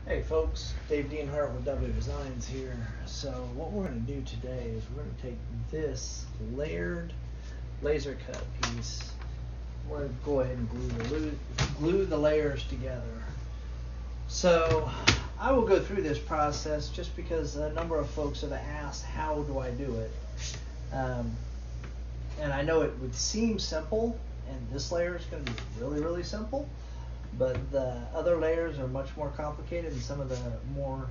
Hey folks, Dave Dienhart with W Designs here. So what we're going to do today is we're going to take this layered laser cut piece. We're going to go ahead and glue the layers together. So I will go through this process just because a number of folks have asked how do I do it. And I know it would seem simple, and this layer is going to be really simple. But the other layers are much more complicated, and some of the more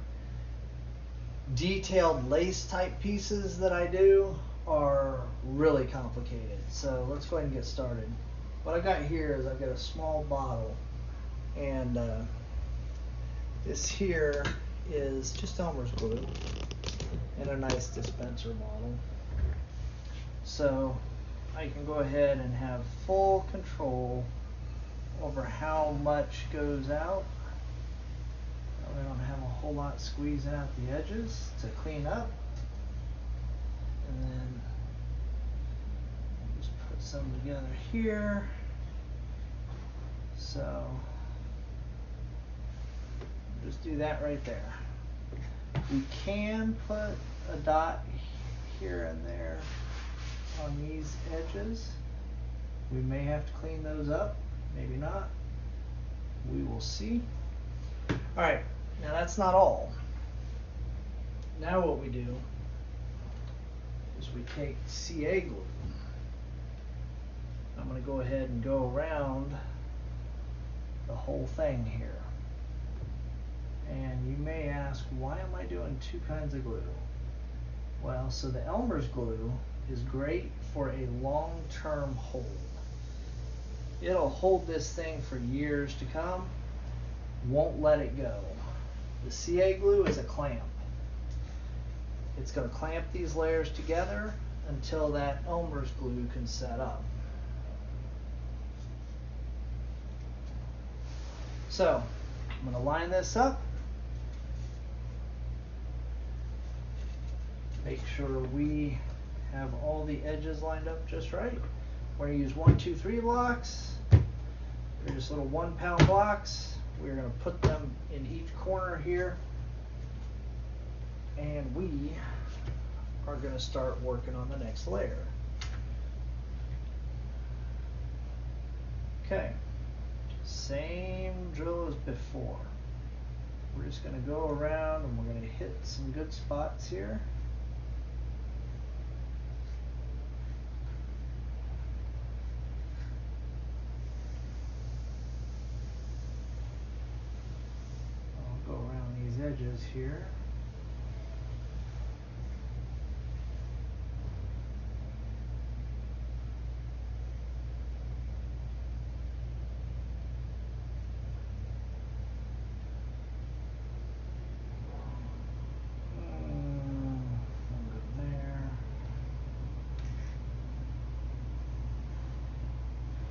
detailed lace type pieces that I do are really complicated. So let's go ahead and get started. What I got here is I've got a small bottle, and this here is just Elmer's glue in a nice dispenser bottle. So I can go ahead and have full control over how much goes out. We don't have a whole lot squeezing out the edges to clean up. And then just put some together here. So just do that right there. We can put a dot here and there on these edges. We may have to clean those up. Maybe not. We will see. Alright, now that's not all. Now what we do is we take CA glue. I'm going to go ahead and go around the whole thing here. And you may ask, why am I doing two kinds of glue? Well, so the Elmer's glue is great for a long-term hold. It'll hold this thing for years to come, won't let it go. The CA glue is a clamp. It's going to clamp these layers together until that Elmer's glue can set up. So I'm going to line this up. Make sure we have all the edges lined up just right. We're going to use 1, 2, 3 blocks. They're just little 1 pound blocks. We're going to put them in each corner here. And we are going to start working on the next layer. Okay, same drill as before. We're just going to go around and we're going to hit some good spots here. I'll go around these edges here.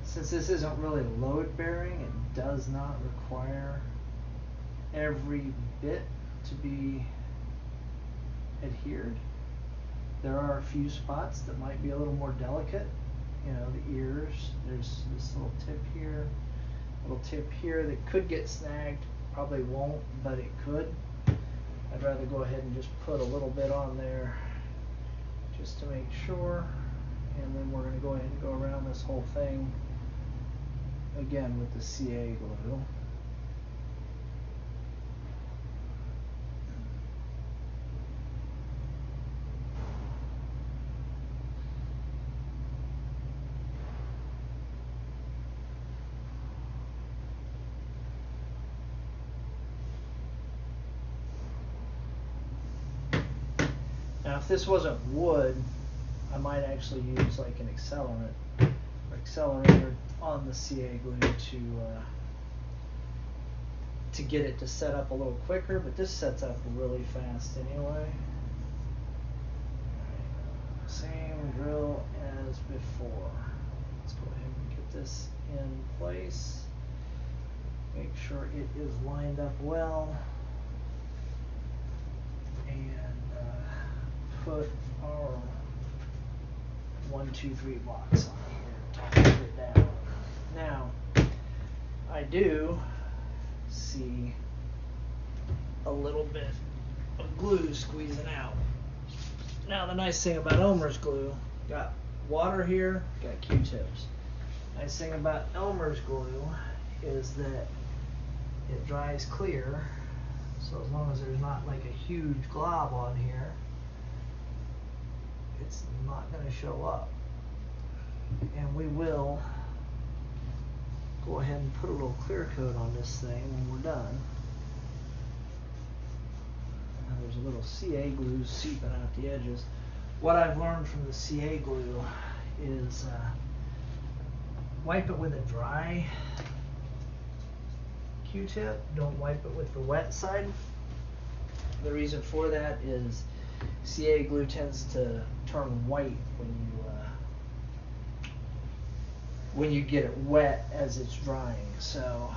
Since this isn't really load bearing, it does not require every bit to be adhered. There are a few spots that might be a little more delicate. You know, the ears, there's this little tip here that could get snagged. Probably won't, but it could. I'd rather go ahead and just put a little bit on there just to make sure. And then we're going to go ahead and go around this whole thing again with the CA glue. Now if this wasn't wood, I might actually use like an accelerator on the CA glue to get it to set up a little quicker, but this sets up really fast anyway. Same drill as before. Let's go ahead and get this in place. Make sure it is lined up well. And put our 1, 2, 3 blocks on here, top it down. Now, I do see a little bit of glue squeezing out. Now the nice thing about Elmer's glue, got water here, got Q-tips. Nice thing about Elmer's glue is that it dries clear, so as long as there's not like a huge glob on here, it's not going to show up. And we will go ahead and put a little clear coat on this thing when we're done. Now there's a little CA glue seeping out the edges. What I've learned from the CA glue is wipe it with a dry Q-tip, don't wipe it with the wet side. The reason for that is CA glue tends to turn white when you get it wet as it's drying. So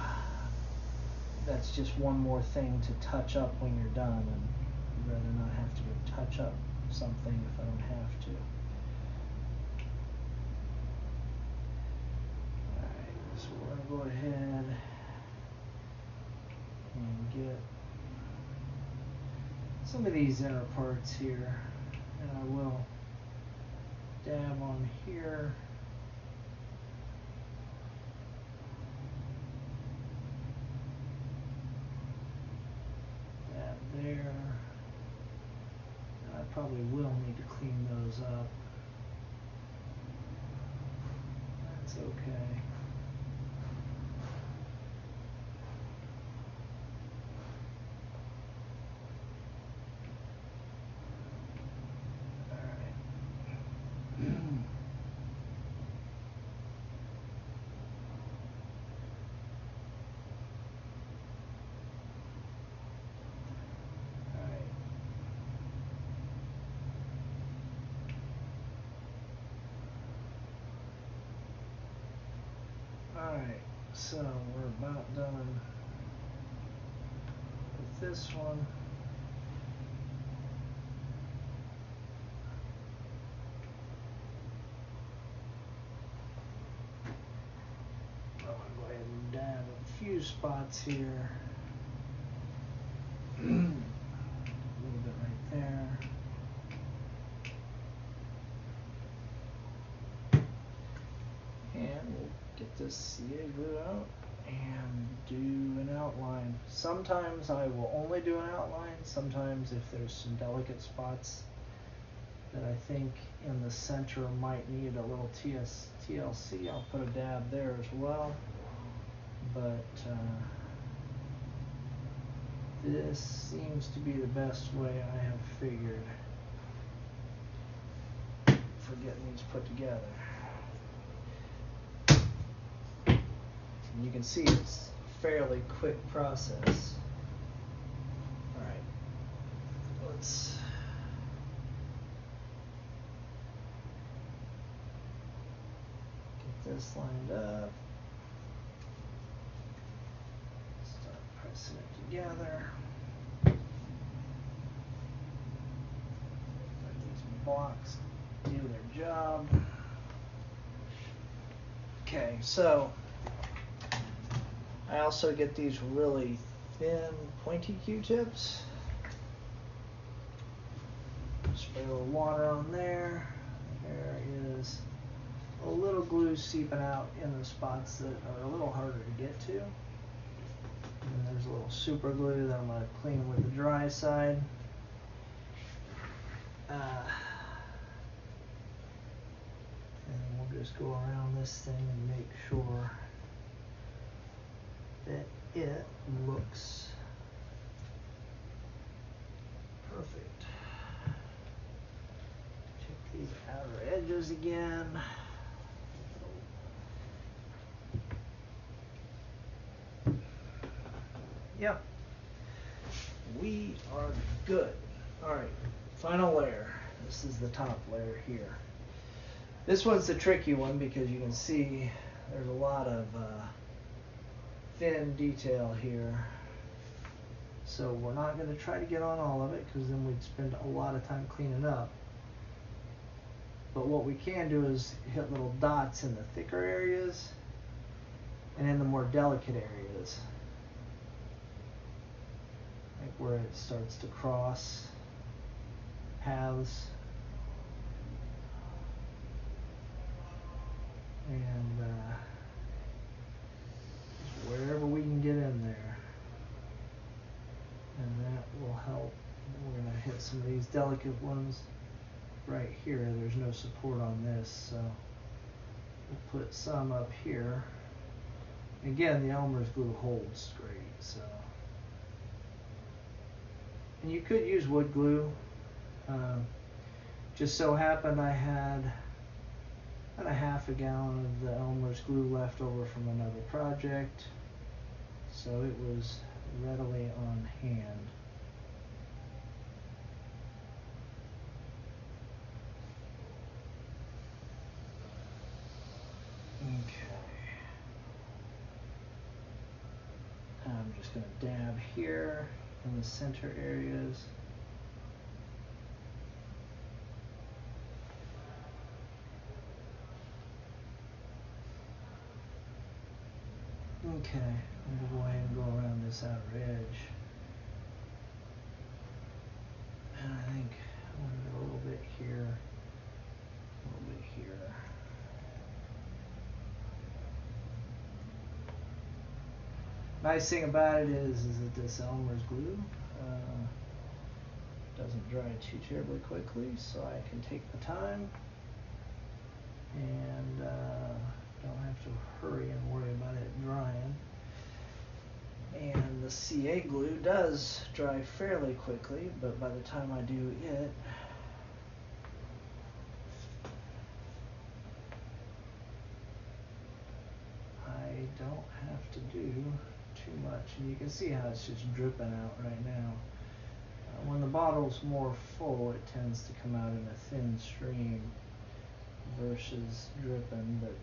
that's just one more thing to touch up when you're done, and I'd rather not have to go touch up something if I don't have to. Alright, so we're going to go ahead and get some of these inner parts here, and I will dab on here. Dab there. And I probably will need to clean those up. That's okay. Alright, so we're about done with this one. I'm going to go ahead and dab a few spots here. A little bit right there. And we'll get this CA glue out and do an outline. Sometimes I will only do an outline. Sometimes if there's some delicate spots that I think in the center might need a little TLC, I'll put a dab there as well. But this seems to be the best way I have figured for getting these put together. And you can see it's a fairly quick process. Alright, let's get this lined up. Start pressing it together. Let these blocks do their job. Okay, so I also get these really thin, pointy Q-tips. Spray a little water on there. There is a little glue seeping out in the spots that are a little harder to get to. And there's a little super glue that I'm going to clean with the dry side. And we'll just go around this thing and make sure that it looks perfect. Check these outer edges again. Yep, we are good. Alright, final layer. This is the top layer here. This one's the tricky one because you can see there's a lot of thin detail here. So we're not going to try to get on all of it because then we'd spend a lot of time cleaning up. But what we can do is hit little dots in the thicker areas and in the more delicate areas. Like where it starts to cross paths. And wherever we can get in there, and that will help. We're going to hit some of these delicate ones right here. There's no support on this, so we'll put some up here. Again, the Elmer's glue holds great, so. And you could use wood glue. Just so happened I had about a half a gallon of the Elmer's glue left over from another project, so it was readily on hand. Okay. I'm just going to dab here in the center areas. Okay, I'm going to go ahead and go around this outer edge. And I think I want to go a little bit here, a little bit here. Nice thing about it is that this Elmer's glue doesn't dry too terribly quickly, so I can take the time and don't have to hurry and worry about it drying. And the CA glue does dry fairly quickly, but by the time I do it, I don't have to do too much. And you can see how it's just dripping out right now. When the bottle's more full, it tends to come out in a thin stream versus dripping, but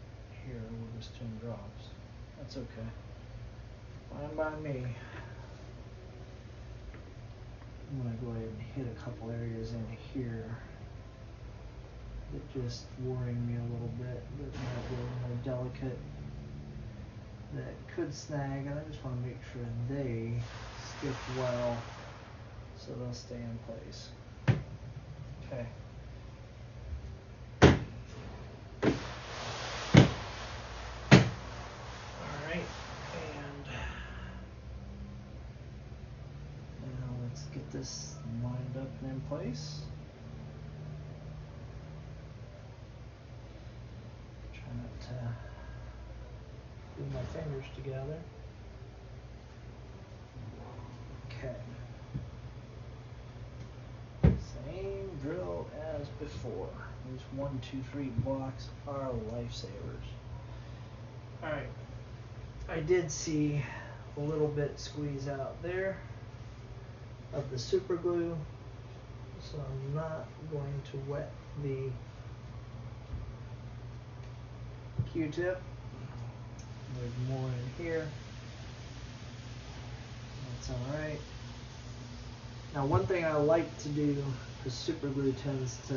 here we're just doing drops. That's okay. Fine by me. I'm going to go ahead and hit a couple areas in here that just worrying me a little bit, that might be a little more delicate, that could snag, and I just want to make sure they stick well so they'll stay in place. Okay. Alright, and now let's get this lined up and in place. Try not to glue my fingers together. Okay. Same drill as before. These 1, 2, 3 blocks are lifesavers. Alright. I did see a little bit squeeze out there of the super glue, so I'm not going to wet the Q-tip. There's more in here. That's alright. Now one thing I like to do, because super glue tends to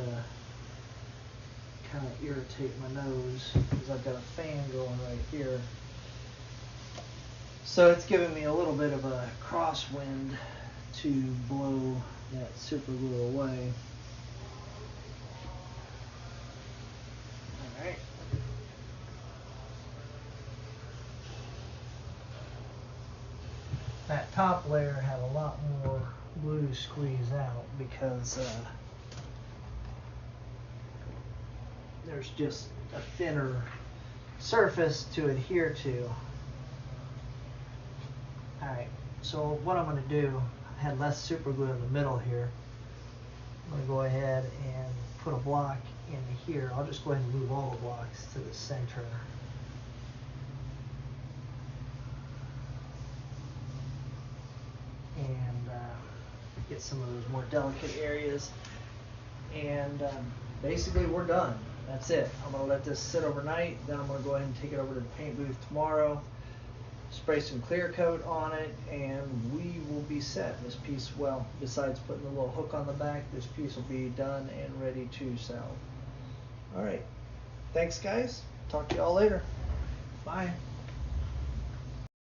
kind of irritate my nose, is I've got a fan going right here. So it's giving me a little bit of a crosswind to blow that super glue away. Alright. That top layer had a lot more glue squeeze out because there's just a thinner surface to adhere to. Alright, so what I'm going to do, I had less super glue in the middle here. I'm going to go ahead and put a block in here. I'll just go ahead and move all the blocks to the center. And get some of those more delicate areas. And basically we're done. That's it. I'm going to let this sit overnight. Then I'm going to go ahead and take it over to the paint booth tomorrow. Spray some clear coat on it, and we will be set. This piece, well, besides putting the little hook on the back, this piece will be done and ready to sell. Alright. Thanks, guys. Talk to y'all later. Bye.